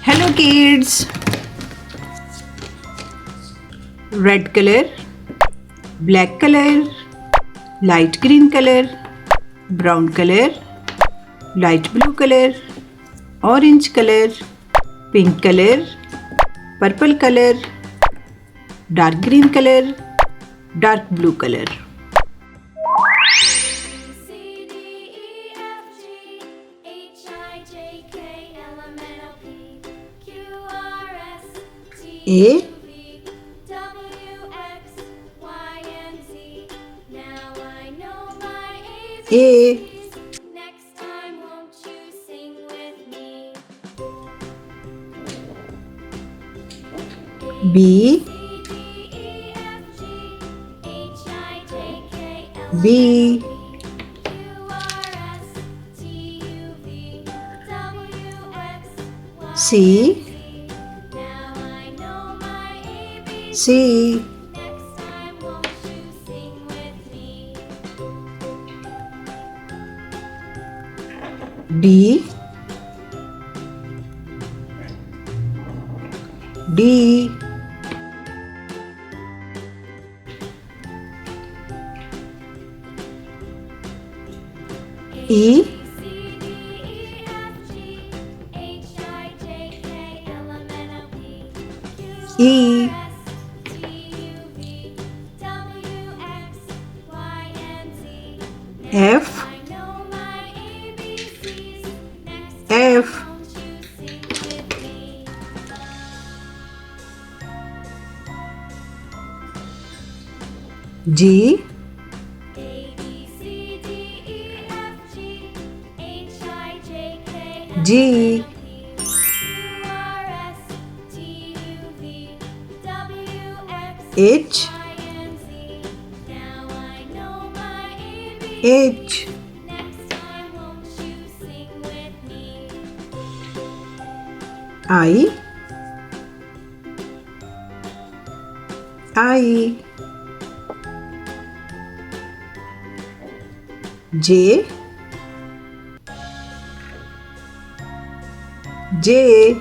Hello kids. Red color, black color, light green color, brown color, light blue color, orange color, pink color, purple color, dark green color, dark blue color. A A Next time, won't you sing with me? B C, D, E, F, G, H, I, J, K, L, B Q, R, S, T, U, V, W, X, Y, C Z. Now I know my ABC. C Next time, won't you sing with me? D D E C, D, E, F, G, H, I, J, K, L, M, N, O, P, Q, E R, S, T, U, V, W, X, Y, and Z. Now F I know my ABCs. Next F time, won't you sing with me? G A, B, C, D, E, F, G, H, I, J, K, L, G M, N, O, P, Q, R, S, T, U, V, W, X, H Y, and Z. Now I know my ABCs. H Next time, won't you sing with me? I J J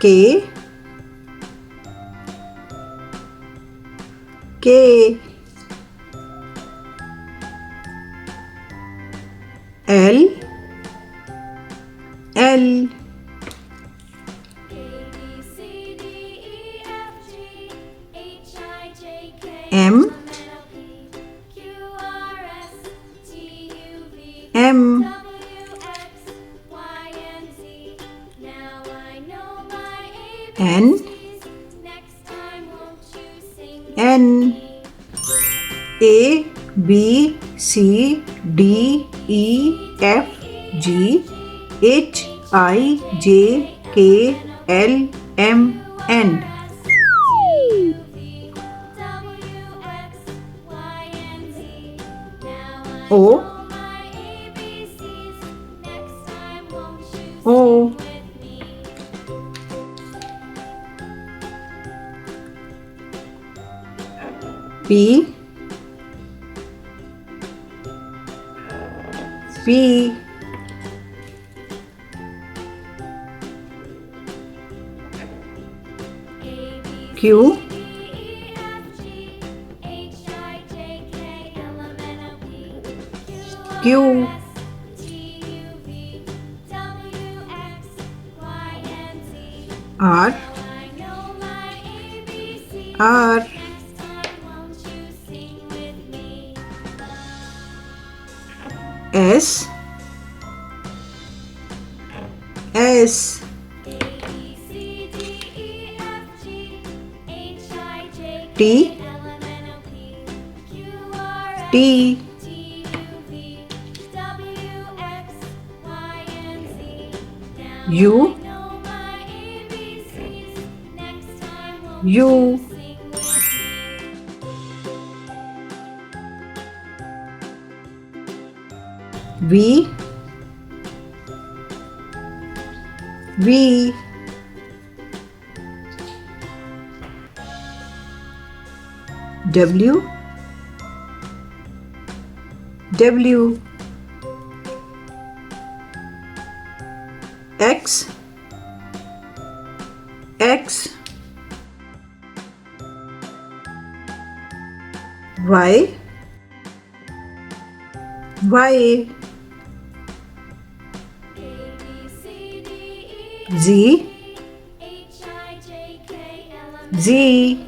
K K L L A, B, C, D, E, F, G, H, I, J, K, M L, M, N, O, P, Q, R, S, T, U, V, M W, X, Y, and Z. Now I know my N ABCs. Next time, won't you sing with N me? A B C D E F G H I J K L M N O O P P Q Q R R S S T T U U V V W W X, X, Y, Y, Z, Z,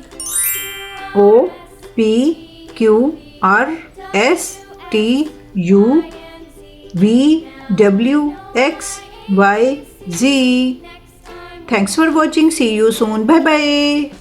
O, P, Q, R, S, T, U, V, W, X, Y, Z. Thanks for watching. See you soon. Bye bye.